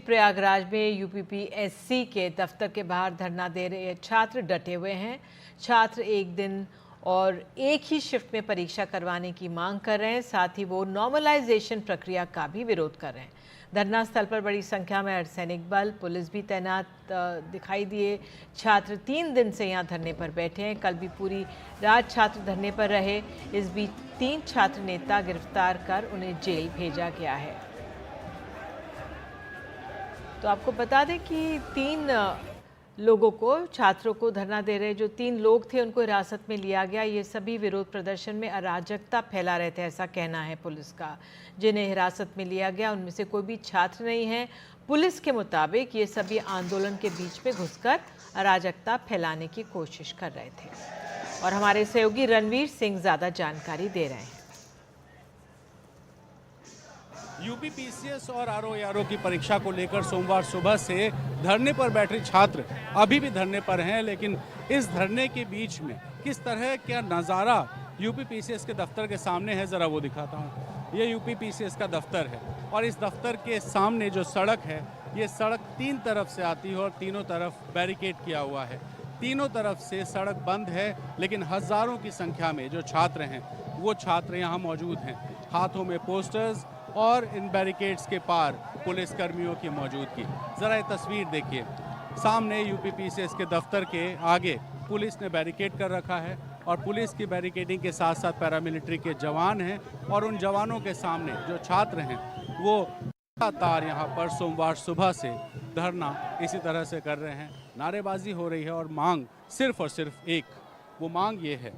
प्रयागराज में यूपीपीएससी के दफ्तर के बाहर धरना दे रहे छात्र डटे हुए हैं। छात्र एक दिन और एक ही शिफ्ट में परीक्षा करवाने की मांग कर रहे हैं। साथ ही वो नॉर्मलाइजेशन प्रक्रिया का भी विरोध कर रहे हैं। धरना स्थल पर बड़ी संख्या में अर्धसैनिक बल, पुलिस भी तैनात दिखाई दिए। छात्र 3 दिन से यहाँ धरने पर बैठे हैं। कल भी पूरी रात छात्र धरने पर रहे। इस बीच 3 छात्र नेता गिरफ्तार कर उन्हें जेल भेजा गया है। तो आपको बता दें कि 3 लोगों को, छात्रों को धरना दे रहे जो 3 लोग थे उनको हिरासत में लिया गया। ये सभी विरोध प्रदर्शन में अराजकता फैला रहे थे, ऐसा कहना है पुलिस का। जिन्हें हिरासत में लिया गया उनमें से कोई भी छात्र नहीं है। पुलिस के मुताबिक ये सभी आंदोलन के बीच में घुसकर अराजकता फैलाने की कोशिश कर रहे थे। और हमारे सहयोगी रणवीर सिंह ज़्यादा जानकारी दे रहे हैं। यूपीपीसीएस और आरओ की परीक्षा को लेकर सोमवार सुबह से धरने पर बैठे छात्र अभी भी धरने पर हैं, लेकिन इस धरने के बीच में किस तरह का नज़ारा यूपीपीसीएस के दफ्तर के सामने है, ज़रा वो दिखाता हूँ। ये यूपीपीसीएस का दफ्तर है और इस दफ्तर के सामने जो सड़क है, ये सड़क 3 तरफ से आती है और तीनों तरफ बैरिकेड किया हुआ है। तीनों तरफ से सड़क बंद है, लेकिन हज़ारों की संख्या में जो छात्र हैं वो छात्र यहाँ मौजूद हैं। हाथों में पोस्टर्स और इन बैरिकेड्स के पार पुलिस कर्मियों की मौजूदगी। ज़रा ये तस्वीर देखिए, सामने यूपीपीसीएस के दफ्तर के आगे पुलिस ने बैरिकेड कर रखा है और पुलिस की बैरिकेडिंग के साथ साथ पैरामिलिट्री के जवान हैं और उन जवानों के सामने जो छात्र हैं वो लगातार यहाँ पर सोमवार सुबह से धरना इसी तरह से कर रहे हैं। नारेबाजी हो रही है और मांग सिर्फ और सिर्फ एक, वो मांग ये है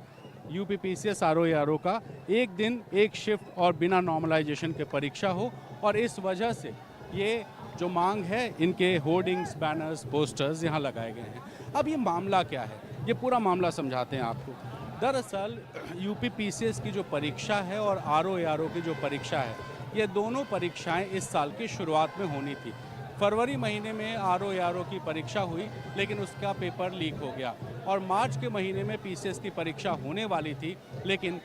यूपीपीसीएस आरओ का एक दिन एक शिफ्ट और बिना नॉर्मलाइजेशन के परीक्षा हो। और इस वजह से ये जो मांग है, इनके होर्डिंग्स, बैनर्स, पोस्टर्स यहाँ लगाए गए हैं। अब ये मामला क्या है, ये पूरा मामला समझाते हैं आपको। दरअसल यूपीपीसीएस की जो परीक्षा है और आरओ की जो परीक्षा है, ये दोनों परीक्षाएं इस साल की शुरुआत में होनी थी। फरवरी महीने में आरओ की परीक्षा हुई, लेकिन उसका पेपर लीक हो गया और मार्च के महीने में पीसीएस की परीक्षा होने वाली थी, लेकिन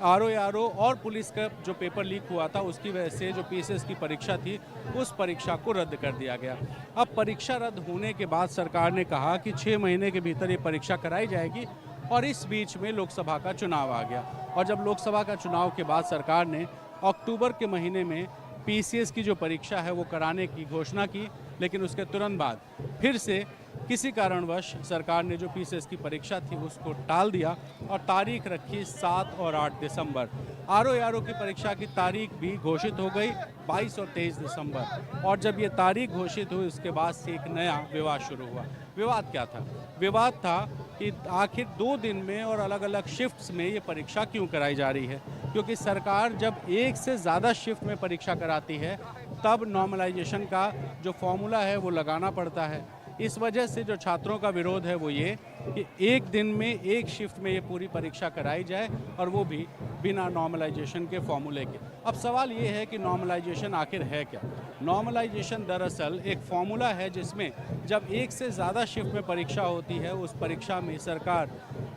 आरओ और पुलिस का जो पेपर लीक हुआ था उसकी वजह से जो पीसीएस की परीक्षा थी उस परीक्षा को रद्द कर दिया गया। अब परीक्षा रद्द होने के बाद सरकार ने कहा कि 6 महीने के भीतर ये परीक्षा कराई जाएगी और इस बीच में लोकसभा का चुनाव आ गया। और जब लोकसभा का चुनाव के बाद सरकार ने अक्टूबर के महीने में पीसीएस की जो परीक्षा है वो कराने की घोषणा की, लेकिन उसके तुरंत बाद फिर से किसी कारणवश सरकार ने जो पीसीएस की परीक्षा थी उसको टाल दिया और तारीख रखी 7 और 8 दिसंबर। आरओ की परीक्षा की तारीख भी घोषित हो गई 22 और 23 दिसंबर। और जब ये तारीख घोषित हुई उसके बाद से एक नया विवाद शुरू हुआ। विवाद क्या था? विवाद था कि आखिर 2 दिन में और अलग अलग शिफ्ट्स में ये परीक्षा क्यों कराई जा रही है, क्योंकि सरकार जब एक से ज़्यादा शिफ्ट में परीक्षा कराती है तब नॉर्मलाइजेशन का जो फॉर्मूला है वो लगाना पड़ता है। इस वजह से जो छात्रों का विरोध है वो ये कि एक दिन में एक शिफ्ट में ये पूरी परीक्षा कराई जाए और वो भी बिना नॉर्मलाइजेशन के फॉर्मूले के। अब सवाल ये है कि नॉर्मलाइजेशन आखिर है क्या? नॉर्मलाइजेशन दरअसल एक फॉर्मूला है जिसमें जब एक से ज़्यादा शिफ्ट में परीक्षा होती है, उस परीक्षा में सरकार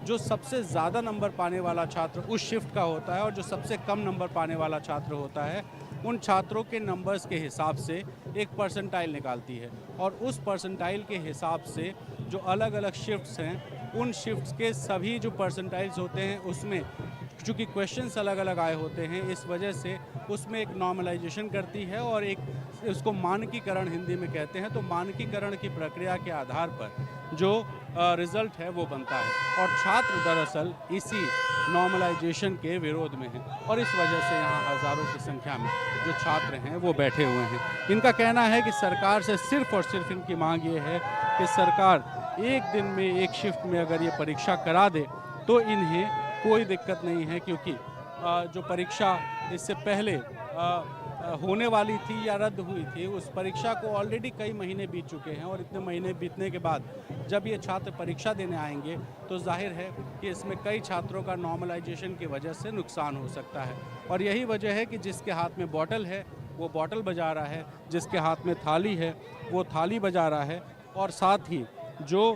जो सबसे ज़्यादा नंबर पाने वाला छात्र उस शिफ्ट का होता है और जो सबसे कम नंबर पाने वाला छात्र होता है उन छात्रों के नंबर्स के हिसाब से एक परसेंटाइल निकालती है और उस परसेंटाइल के हिसाब से जो अलग अलग शिफ्ट्स हैं उन शिफ्ट्स के सभी जो परसेंटाइल्स होते हैं उसमें चूँकि क्वेश्चंस अलग अलग आए होते हैं, इस वजह से उसमें एक नॉर्मलाइजेशन करती है और एक उसको मानकीकरण हिंदी में कहते हैं। तो मानकीकरण की प्रक्रिया के आधार पर जो रिज़ल्ट है वो बनता है और छात्र दरअसल इसी नॉर्मलाइजेशन के विरोध में हैं और इस वजह से यहाँ हज़ारों की संख्या में जो छात्र हैं वो बैठे हुए हैं। इनका कहना है कि सरकार से सिर्फ और सिर्फ इनकी मांग ये है कि सरकार एक दिन में एक शिफ्ट में अगर ये परीक्षा करा दे तो इन्हें कोई दिक्कत नहीं है, क्योंकि जो परीक्षा इससे पहले होने वाली थी या रद्द हुई थी उस परीक्षा को ऑलरेडी कई महीने बीत चुके हैं और इतने महीने बीतने के बाद जब ये छात्र परीक्षा देने आएंगे तो जाहिर है कि इसमें कई छात्रों का नॉर्मलाइजेशन की वजह से नुकसान हो सकता है। और यही वजह है कि जिसके हाथ में बॉटल है वो बॉटल बजा रहा है, जिसके हाथ में थाली है वो थाली बजा रहा है और साथ ही जो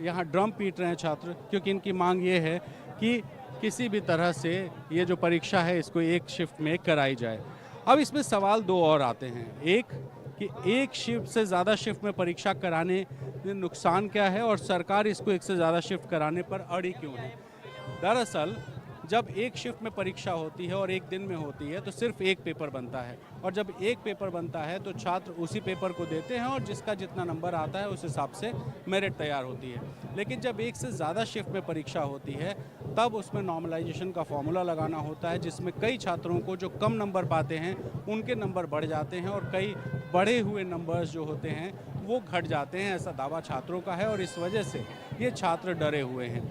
यहाँ ड्रम पीट रहे हैं छात्र, क्योंकि इनकी मांग ये है कि किसी भी तरह से ये जो परीक्षा है इसको एक शिफ्ट में कराई जाए। अब इसमें सवाल 2 और आते हैं। एक कि एक शिफ्ट से ज़्यादा शिफ्ट में परीक्षा कराने में नुकसान क्या है और सरकार इसको एक से ज़्यादा शिफ्ट कराने पर अड़ी क्यों है। दरअसल जब एक शिफ्ट में परीक्षा होती है और एक दिन में होती है तो सिर्फ एक पेपर बनता है, और जब एक पेपर बनता है तो छात्र उसी पेपर को देते हैं और जिसका जितना नंबर आता है उस हिसाब से मेरिट तैयार होती है। लेकिन जब एक से ज़्यादा शिफ्ट में परीक्षा होती है तब उसमें नॉर्मलाइजेशन का फॉर्मूला लगाना होता है, जिसमें कई छात्रों को जो कम नंबर पाते हैं उनके नंबर बढ़ जाते हैं और कई बढ़े हुए नंबर्स जो होते हैं वो घट जाते हैं। ऐसा दावा छात्रों का है और इस वजह से ये छात्र डरे हुए हैं।